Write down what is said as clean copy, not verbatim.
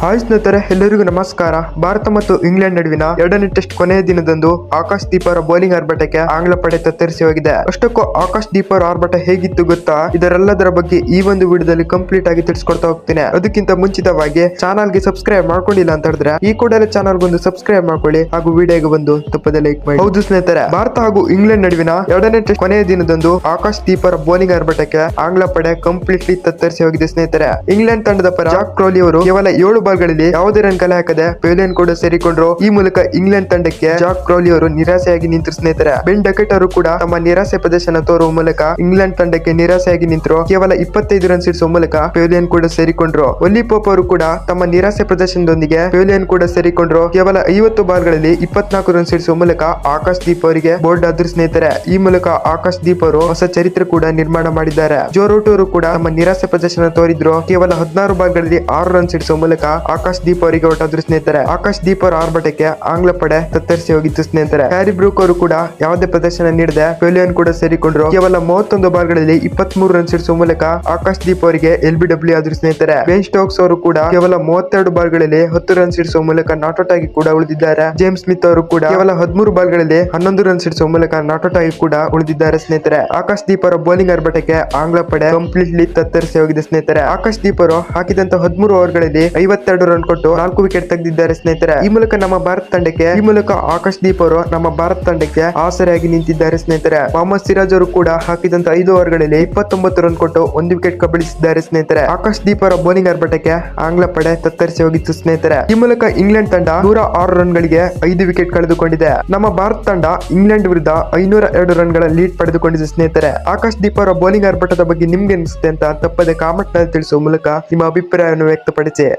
Hi ಸ್ನೇಹಿತರೆ, ಎಲ್ಲರಿಗೂ ನಮಸ್ಕಾರ. ಭಾರತ ಮತ್ತು ಇಂಗ್ಲೆಂಡ್ ನಡುವಿನ ಎರಡನೇ ಟೆಸ್ಟ್ ಕೊನೆಯ ದಿನದಂದು ಆಕಾಶ್ ದೀಪ್ ಅವರ ಬೌಲಿಂಗ್ ಆರ್ಭಟಕ್ಕೆ ಆಂಗ್ಲ ಪಡೆ ತತ್ತರಿಸಿ ಹೋಗಿದೆ. ಅಷ್ಟಕ್ಕೂ ಆಕಾಶ್ ದೀಪ್ ಅವರ ಆರ್ಭಟ ಹೇಗಿತ್ತು ಗೊತ್ತಾ? ಇದರೆಲ್ಲದರ ಬಗ್ಗೆ ಈ ಒಂದು ವಿಡಿಯೋದಲ್ಲಿ ಕಂಪ್ಲೀಟ್ ಆಗಿ ತಿಳಿಸ್ಕೊಡ್ತಾ ಹೋಗ್ತೀನಿ. ಅದಕ್ಕಿಂತ ಮುಂಚಿತವಾಗಿ ಚಾನಲ್ ಗೆ ಸಬ್ಸ್ಕ್ರೈಬ್ ಮಾಡ್ಕೊಂಡಿಲ್ಲ ಅಂತ ಹೇಳಿದ್ರೆ ಈ ಕೂಡಲೇ ಚಾನಲ್ ಒಂದು ಸಬ್ಸ್ಕ್ರೈಬ್ ಮಾಡ್ಕೊಳ್ಳಿ ಹಾಗೂ ವಿಡಿಯೋಗೆ ಬಂದು ತಪ್ಪದೆ ಲೈಕ್ ಮಾಡಿ. ಹೌದು ಸ್ನೇಹಿತರೆ, ಭಾರತ ಹಾಗೂ ಇಂಗ್ಲೆಂಡ್ ನಡುವಿನ ಎರಡನೇ ಟೆಸ್ಟ್ ಕೊನೆಯ ದಿನದಂದು ಆಕಾಶ್ ದೀಪ್ ಅವರ ಬೌಲಿಂಗ್ ಆರ್ಭಟಕ್ಕೆ ಆಂಗ್ಲ ಪಡೆ ಕಂಪ್ಲೀಟ್ಲಿ ತತ್ತರಿಸಿ ಹೋಗಿದೆ ಸ್ನೇಹಿತರೆ. ಇಂಗ್ಲೆಂಡ್ ತಂಡದ ಪರ ಜಾಕ್ ಕ್ರೌಲಿ ಅವರು ಕೇವಲ 7 ಬಾಲ್ಗಳಲ್ಲಿ ಯಾವುದೇ ರನ್ ಕಲೆ ಹಾಕದೆ ಪೆವಿಲಿಯನ್ ಕೂಡ ಸೇರಿಕೊಂಡ್ರು. ಈ ಮೂಲಕ ಇಂಗ್ಲೆಂಡ್ ತಂಡಕ್ಕೆ ಜಾಕ್ ಕ್ರೌಲಿ ಅವರು ನಿರಾಸೆಯಾಗಿ ನಿಂತರು ಸ್ನೇಹಿತರೆ. ಬೆನ್ ಡಕೆಟ್ ಅವರು ಕೂಡ ತಮ್ಮ ನಿರಾಸೆ ಪ್ರದರ್ಶನ ತೋರುವ ಮೂಲಕ ಇಂಗ್ಲೆಂಡ್ ತಂಡಕ್ಕೆ ನಿರಾಸೆಯಾಗಿ ನಿಂತರು. ಕೇವಲ 25 ರನ್ ಸಿಡಿಸುವ ಮೂಲಕ ಪೆವಿಲಿಯನ್ ಕೂಡ ಸೇರಿಕೊಂಡ್ರು. ಒಲ್ಲಿ ಪೋಪ್ ಅವರು ಕೂಡ ತಮ್ಮ ನಿರಾಸೆ ಪ್ರದರ್ಶನದೊಂದಿಗೆ ಪೆವಿಲಿಯನ್ ಕೂಡ ಸೇರಿಕೊಂಡ್ರು. ಕೇವಲ 50 ಬಾಲ್ಗಳಲ್ಲಿ 24 ರನ್ ಸಿಡಿಸುವ ಮೂಲಕ ಆಕಾಶ್ ದೀಪ್ ಅವರಿಗೆ ಬೋರ್ಡ್ ಆದ್ರು ಸ್ನೇಹಿತರೆ. ಈ ಮೂಲಕ ಆಕಾಶ್ ದೀಪ್ ಅವರು ಹೊಸ ಚರಿತ್ರೆ ಕೂಡ ನಿರ್ಮಾಣ ಮಾಡಿದ್ದಾರೆ. ಜೋ ರೂಟ್ ಅವರು ಕೂಡ ತಮ್ಮ ನಿರಾಸೆ ಪ್ರದರ್ಶನ ತೋರಿದ್ರು. ಕೇವಲ 16 ಬಾಲ್ಗಳಲ್ಲಿ 6 ರನ್ ಸಿಡಿಸುವ ಮೂಲಕ ಆಕಾಶ್ ದೀಪ್ ಅವರಿಗೆ ಹೊರಟಾದ್ರು ಸ್ನೇಹಿತರೆ. ಆಕಾಶ್ ದೀಪ್ ಅವರ ಆರ್ಭಟಕ್ಕೆ ಆಂಗ್ಲ ಪಡೆ ತತ್ತರಿಸಿ ಹೋಗಿತ್ತು ಸ್ನೇಹಿತರೆ. ಹ್ಯಾರಿ ಬ್ರೂಕ್ ಅವರು ಕೂಡ ಯಾವುದೇ ಪ್ರದರ್ಶನ ನೀಡದೆ ಪೆವಿಲಿಯನ್ ಕೂಡ ಸೇರಿಕೊಂಡ್ರು. ಕೇವಲ 31 ಬಾಲ್ಗಳಲ್ಲಿ 23 ರನ್ ಸಿಡಿಸುವ ಮೂಲಕ ಆಕಾಶ್ ದೀಪ್ ಅವರಿಗೆ LBW ಆದ್ರು ಸ್ನೇಹಿತರೆ. ಬೆನ್ ಸ್ಟೋಕ್ಸ್ ಅವರು ಕೂಡ ಕೇವಲ 32 ಬಾಲ್ಗಳಲ್ಲಿ 10 ರನ್ ಸಿಡಿಸುವ ಮೂಲಕ ನಾಟ್ಔಟ್ ಆಗಿ ಕೂಡ ಉಳಿದಿದ್ದಾರೆ. ಜೇಮ್ಸ್ ಸ್ಮಿತ್ ಅವರು ಕೂಡ ಕೇವಲ 13 ಬಾಲ್ಗಳಲ್ಲಿ 11 ರನ್ ಸಿಡಿಸುವ ಮೂಲಕ ನಾಟ್ಔಟ್ ಆಗಿ ಕೂಡ ಉಳಿದಿದ್ದಾರೆ ಸ್ನೇಹಿತರೆ. ಆಕಾಶ್ ದೀಪ್ ಅವರ ಬೌಲಿಂಗ್ ಆರ್ಭಟಕ್ಕೆ ಆಂಗ್ಲ ಪಡೆ ಕಂಪ್ಲೀಟ್ಲಿ ತತ್ತರಿಸಿ ಹೋಗಿದೆ ಸ್ನೇಹಿತರೆ. ಆಕಾಶ್ ದೀಪ್ ಅವರು ಹಾಕಿದಂತ 13 ಓವರ್ಗಳಲ್ಲಿ 52 ರನ್ ಕೊಟ್ಟು 4 ವಿಕೆಟ್ ತೆಗೆದಿದ್ದಾರೆ ಸ್ನೇಹಿತರೆ. ಈ ಮೂಲಕ ಆಕಾಶ್ ದೀಪ್ ಅವರು ನಮ್ಮ ಭಾರತ ತಂಡಕ್ಕೆ ಆಸರೆಯಾಗಿ ನಿಂತಿದ್ದಾರೆ ಸ್ನೇಹಿತರೆ. ಮೊಹಮ್ಮದ್ ಸಿರಾಜ್ ಅವರು ಕೂಡ ಹಾಕಿದಂತ 5 ಓವರ್ಗಳಲ್ಲಿ 29 ರನ್ ಕೊಟ್ಟು 1 ವಿಕೆಟ್ ಕಬಳಿಸಿದ್ದಾರೆ ಸ್ನೇಹಿತರೆ. ಆಕಾಶ್ ದೀಪ್ ಅವರ ಬೌಲಿಂಗ್ ಆರ್ಭಟಕ್ಕೆ ಆಂಗ್ಲ ಪಡೆ ತತ್ತರಿಸಿ ಹೋಗಿತ್ತು ಸ್ನೇಹಿತರೆ. ಈ ಮೂಲಕ ಇಂಗ್ಲೆಂಡ್ ತಂಡ 106 ರನ್ ಗಳಿಗೆ 5 ವಿಕೆಟ್ ಕಳೆದುಕೊಂಡಿದೆ. ನಮ್ಮ ಭಾರತ ತಂಡ ಇಂಗ್ಲೆಂಡ್ ವಿರುದ್ಧ 502 ರನ್ ಗಳ ಲೀಡ್ ಪಡೆದುಕೊಂಡಿದೆ ಸ್ನೇಹಿತರೆ. ಆಕಾಶ್ ದೀಪ್ ಅವರ ಬೌಲಿಂಗ್ ಆರ್ಭಟದ ಬಗ್ಗೆ ನಿಮ್ಗೆ ಅನಿಸುತ್ತೆ ಅಂತ ತಪ್ಪದೆ ಕಾಮೆಂಟ್ ನಲ್ಲಿ ತಿಳಿಸುವ ಮೂಲಕ ನಿಮ್ಮ ಅಭಿಪ್ರಾಯವನ್ನು ವ್ಯಕ್ತಪಡಿಸಿ.